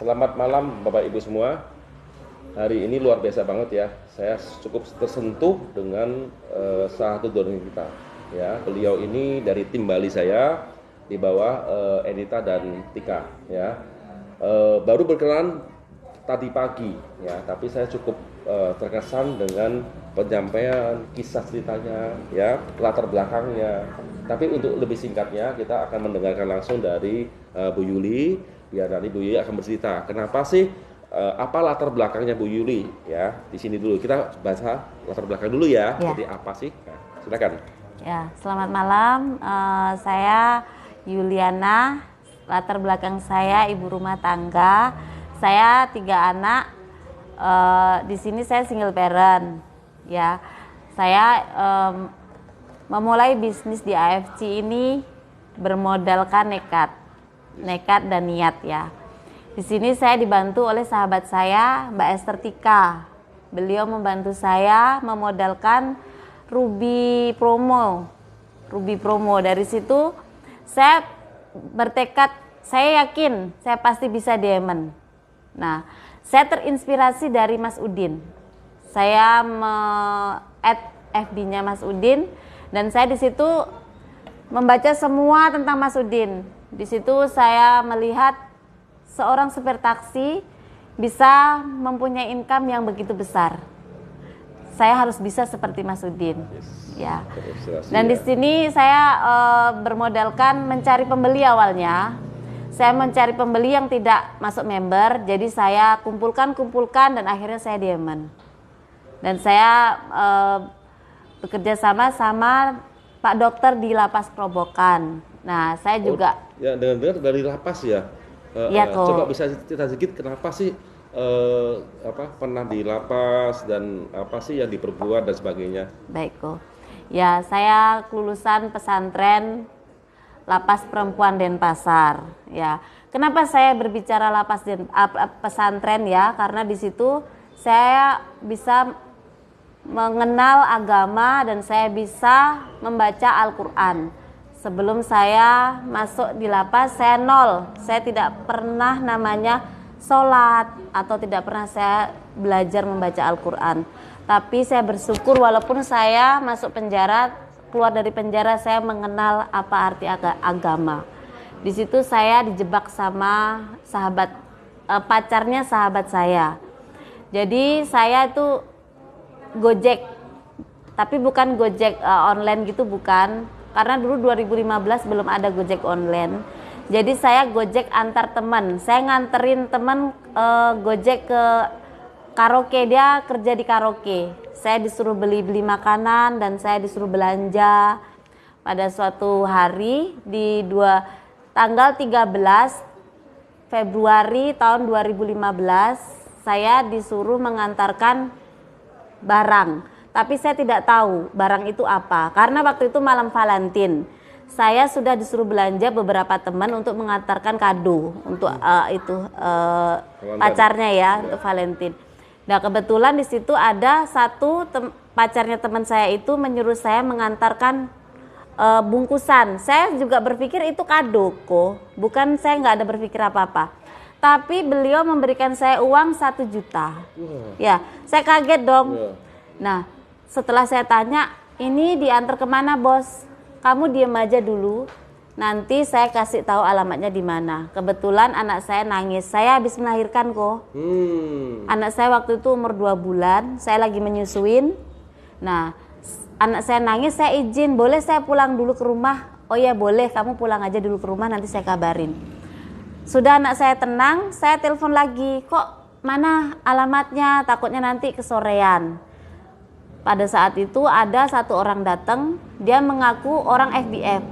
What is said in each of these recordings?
Selamat malam Bapak Ibu semua. Hari ini luar biasa banget ya. Saya cukup tersentuh dengan salah satu donor kita. Ya, beliau ini dari tim Bali saya di bawah Enita dan Tika. Ya, baru berkenalan tadi pagi. Ya, tapi saya cukup terkesan dengan penyampaian kisah ceritanya, ya, latar belakangnya. Tapi untuk lebih singkatnya kita akan mendengarkan langsung dari Bu Yuli. Biar nanti Bu Yuli akan bercerita kenapa sih apa latar belakangnya Bu Yuli, ya. Di sini dulu kita bahasa latar belakang dulu ya. Jadi apa sih? Nah, silakan. Ya, selamat malam. Saya Yuliana. Latar belakang saya ibu rumah tangga. Saya 3 anak. Di sini saya single parent. Ya, saya memulai bisnis di AFC ini bermodalkan nekat dan niat ya. Di sini saya dibantu oleh sahabat saya, Mbak Esther Tika. Beliau membantu saya memodalkan Ruby Promo. Dari situ saya bertekad, saya yakin saya pasti bisa diamond. Nah, saya terinspirasi dari Mas Udin. Saya add FB-nya Mas Udin dan saya di situ membaca semua tentang Mas Udin. Di situ saya melihat seorang supir taksi bisa mempunyai income yang begitu besar. Saya harus bisa seperti Mas Udin. Ya. Dan di sini saya bermodalkan mencari pembeli awalnya. Saya mencari pembeli yang tidak masuk member, jadi saya kumpulkan dan akhirnya saya diamond. Dan saya bekerja sama Pak Dokter di Lapas Kerobokan. Nah, saya juga ya dengar dari lapas ya. Coba bisa cerita sedikit kenapa sih pernah di lapas dan apa sih yang diperbuat dan sebagainya. Baik kok. Ya, saya lulusan pesantren Lapas Perempuan Denpasar. Ya, kenapa saya berbicara lapas pesantren ya? Karena di situ saya bisa mengenal agama dan saya bisa membaca Al-Quran. Sebelum saya masuk di lapas, saya nol. Saya tidak pernah namanya sholat atau tidak pernah saya belajar membaca Al-Quran. Tapi saya bersyukur walaupun saya masuk penjara, keluar dari penjara saya mengenal apa arti agama. Di situ saya dijebak sama pacarnya sahabat saya. Jadi saya itu Gojek, tapi bukan Gojek online gitu, bukan. Karena dulu 2015 belum ada Gojek online. Jadi saya Gojek antar teman. Saya nganterin teman Gojek ke karaoke, dia kerja di karaoke. Saya disuruh beli makanan dan saya disuruh belanja. Pada suatu hari di tanggal 13 Februari tahun 2015, saya disuruh mengantarkan barang. Tapi saya tidak tahu barang itu apa. Karena waktu itu malam Valentine. Saya sudah disuruh belanja beberapa teman untuk mengantarkan kado untuk pacarnya ya, untuk Valentine. Nah, kebetulan di situ ada satu pacarnya teman saya itu menyuruh saya mengantarkan bungkusan. Saya juga berpikir itu kado kok. Bukan, saya nggak ada berpikir apa-apa. Tapi beliau memberikan saya uang 1 juta. Ya, saya kaget dong. Nah, setelah saya tanya, ini diantar kemana bos? Kamu diam aja dulu, nanti saya kasih tahu alamatnya di mana. Kebetulan anak saya nangis, saya habis melahirkan kok. Anak saya waktu itu umur 2 bulan, saya lagi menyusuin. Nah, anak saya nangis, saya izin, boleh saya pulang dulu ke rumah? Oh ya boleh, kamu pulang aja dulu ke rumah, nanti saya kabarin. Sudah anak saya tenang, saya telepon lagi, kok mana alamatnya, takutnya nanti kesorean. Pada saat itu ada satu orang datang, dia mengaku orang FBF.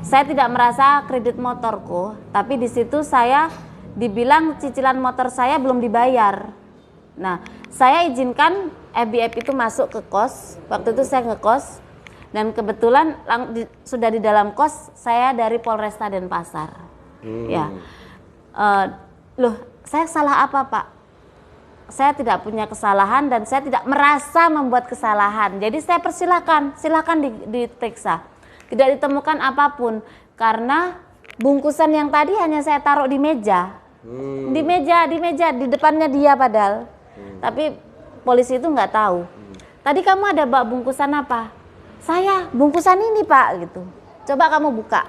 Saya tidak merasa kredit motorku, tapi di situ saya dibilang cicilan motor saya belum dibayar. Nah, saya izinkan FBF itu masuk ke kos. Waktu itu saya ngekos dan kebetulan sudah di dalam kos, saya dari Polresta Denpasar. Ya, loh, saya salah apa Pak? Saya tidak punya kesalahan dan saya tidak merasa membuat kesalahan. Jadi saya silakan diperiksa. Tidak ditemukan apapun karena bungkusan yang tadi hanya saya taruh di meja. Di meja di depannya dia padahal. Tapi polisi itu nggak tahu. Tadi kamu ada bawa bungkusan apa? Saya bungkusan ini Pak gitu. Coba kamu buka.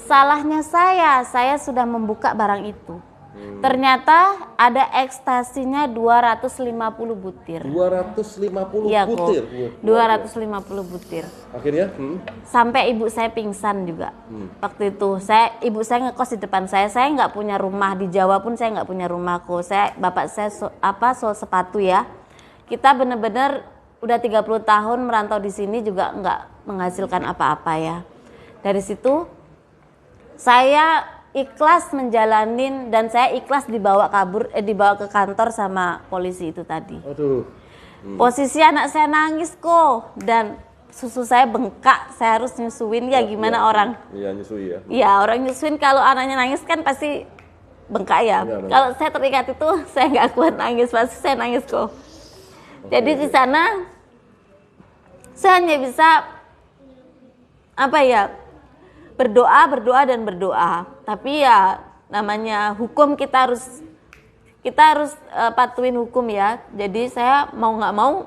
Salahnya saya sudah membuka barang itu. Ternyata ada ekstasinya 250 butir. 250 Iya, butir. kok. 250 butir. Akhirnya Sampai ibu saya pingsan juga. Waktu itu ibu saya ngekos di depan saya nggak punya rumah di Jawa pun saya nggak punya rumah kok. Bapak saya sol sepatu ya. Kita benar-benar udah 30 tahun merantau di sini juga nggak menghasilkan apa-apa ya. Dari situ saya ikhlas menjalanin dan saya ikhlas dibawa ke kantor sama polisi itu tadi. Aduh. Posisi anak saya nangis kok dan susu saya bengkak, saya harus nyusuin ya gimana orang. Iya, nyusui ya. Iya, orang nyusuin kalau anaknya nangis kan pasti bengkak ya. Kalau saya terikat itu saya nggak kuat nangis, pasti saya nangis kok. Jadi di sana saya hanya bisa berdoa dan berdoa. Tapi ya namanya hukum kita harus patuhin hukum ya. Jadi saya mau nggak mau.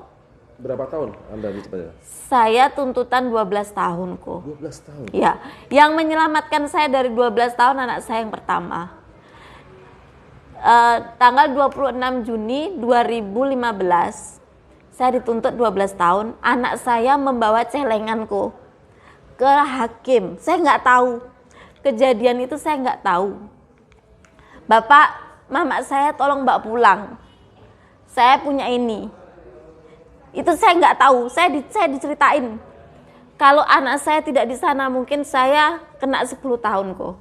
Berapa tahun Anda di penjara? Saya tuntutan 12 tahun kok. 12 tahun? Ya, yang menyelamatkan saya dari 12 tahun anak saya yang pertama. Tanggal 26 Juni 2015 saya dituntut 12 tahun. Anak saya membawa celenganku ke hakim. Saya nggak tahu kejadian itu, saya nggak tahu. Bapak, mama saya tolong bawa pulang. Saya punya ini. Itu saya nggak tahu. Saya diceritain. Kalau anak saya tidak di sana mungkin saya kena 10 tahun kok.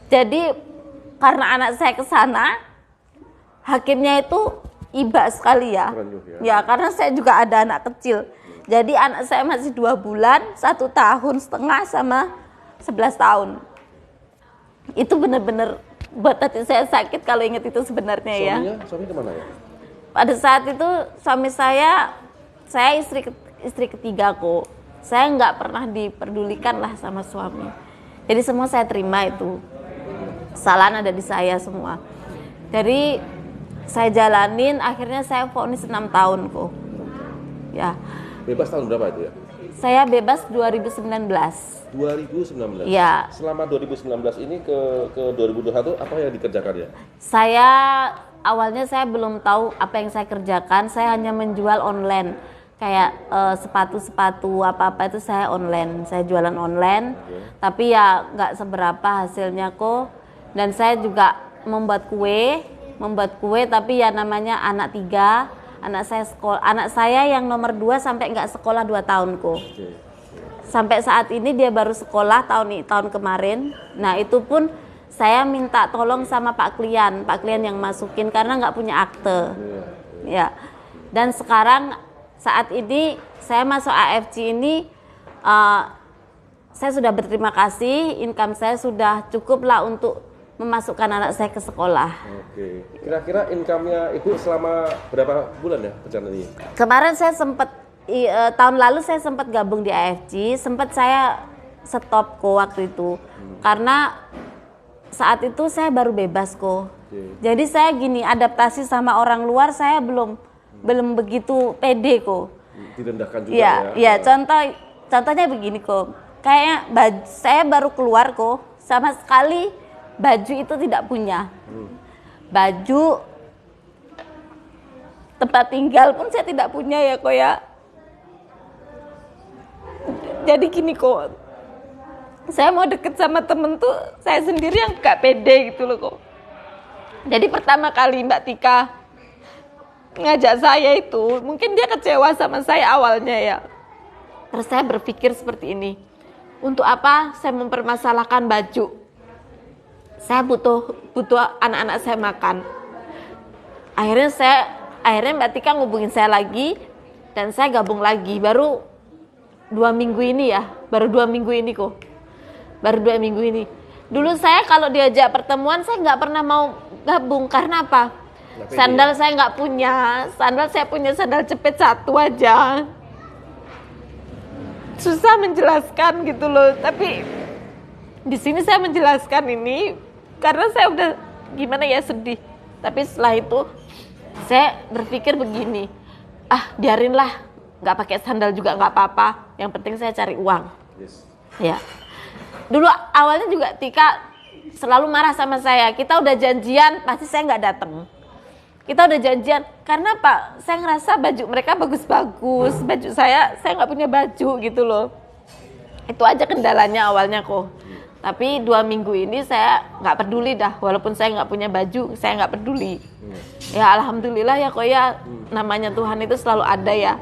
Jadi karena anak saya ke sana, hakimnya itu iba sekali ya. Ya karena saya juga ada anak kecil. Jadi anak saya masih 2 bulan, 1 tahun setengah sama 11 tahun. Itu benar-benar buat hati saya sakit kalau ingat itu sebenarnya ya. Suami kemana ya? Pada saat itu suami saya istri ketiga kok. Saya nggak pernah diperdulikan lah sama suami. Jadi semua saya terima itu. Kesalahan ada di saya semua. Jadi saya jalanin, akhirnya saya vonis 6 tahun kok. Ya. Bebas tahun berapa itu ya? Saya bebas 2019. 2019? Ya. Selama 2019 ini ke 2021 apa yang dikerjakan ya? Awalnya saya belum tahu apa yang saya kerjakan, saya hanya menjual online. Kayak sepatu-sepatu apa-apa itu saya online, saya jualan online. Tapi ya nggak seberapa hasilnya kok. Dan saya juga membuat kue tapi ya namanya anak 3. Anak saya yang nomor 2 sampai nggak sekolah 2 tahun kok. Sampai saat ini dia baru sekolah tahun kemarin. Nah itu pun saya minta tolong sama Pak Klien yang masukin karena nggak punya akte. Ya. Dan sekarang saat ini saya masuk AFC ini, saya sudah berterima kasih, income saya sudah cukup lah untuk memasukkan anak saya ke sekolah. Oke. Kira-kira income-nya Ibu selama berapa bulan ya perjalanan ini? Kemarin saya tahun lalu saya sempat gabung di AFC, sempat saya stop kok waktu itu. Karena saat itu saya baru bebas kok. Jadi saya adaptasi sama orang luar saya belum begitu pede kok. Direndahkan juga ya. Iya, contohnya begini kok. Kayaknya saya baru keluar kok, sama sekali baju itu tidak punya. Baju tempat tinggal pun saya tidak punya ya kok ya. Jadi gini kok, saya mau deket sama temen tuh saya sendiri yang gak pede gitu loh kok. Jadi pertama kali Mbak Tika ngajak saya itu, mungkin dia kecewa sama saya awalnya ya. Terus saya berpikir seperti ini, untuk apa saya mempermasalahkan baju? Saya butuh anak-anak saya makan. Akhirnya Mbak Tika ngubungin saya lagi dan saya gabung lagi. Baru 2 minggu ini ya, baru 2 minggu ini kok. Baru 2 minggu ini. Dulu saya kalau diajak pertemuan saya nggak pernah mau gabung karena apa? Sandal saya nggak punya. Saya punya sandal jepit 1 aja. Susah menjelaskan gitu loh. Tapi di sini saya menjelaskan ini karena saya udah gimana ya, sedih. Tapi setelah itu saya berpikir begini, biarinlah, nggak pakai sandal juga nggak apa-apa, yang penting saya cari uang. Yes. Ya, dulu awalnya juga Tika selalu marah sama saya. Kita udah janjian, pasti saya nggak datang. Kita udah janjian, karena Pak, saya ngerasa baju mereka bagus-bagus, baju saya nggak punya baju gitu loh. Itu aja kendalanya awalnya kok. Tapi 2 minggu ini saya nggak peduli dah, walaupun saya nggak punya baju, saya nggak peduli. Ya alhamdulillah ya kok ya, namanya Tuhan itu selalu ada ya.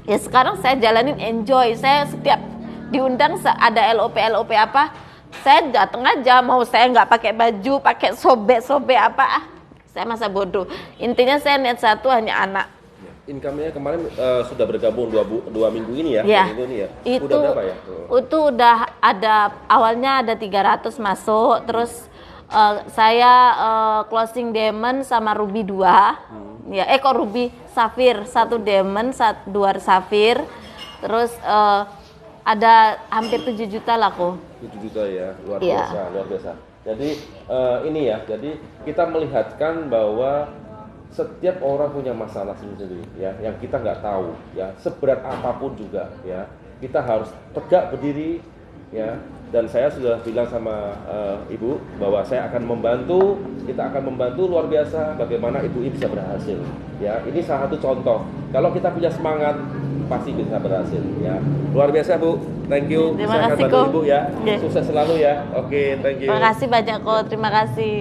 Ya sekarang saya jalanin enjoy, saya setiap diundang ada LOP apa, saya datang aja, mau saya nggak pakai baju, pakai sobek apa, saya masa bodoh. Intinya saya niat satu, hanya anak. Income-nya kemarin sudah bergabung 2 minggu ini ya? Ya, minggu ini ya? itu udah berapa ya? Itu udah ada, awalnya ada 300 masuk, terus saya closing diamond sama ruby 2. Ya, kok ruby safir 1 diamond, 2 safir. Terus ada hampir 7 juta lah kok. 7 juta ya, luar biasa. Jadi ini ya, jadi kita melihatkan bahwa setiap orang punya masalah sendiri ya, yang kita nggak tahu ya, seberat apapun juga ya, kita harus tegak berdiri ya. Dan saya sudah bilang sama Ibu bahwa saya akan membantu, kita akan membantu luar biasa bagaimana Ibu bisa berhasil ya. Ini salah satu contoh, kalau kita punya semangat pasti bisa berhasil ya. Luar biasa Bu, thank you. Terima saya kasih akan bantu kok. Ibu ya, Yeah. sukses selalu ya. Oke, thank you. Terima kasih banyak kok, terima kasih.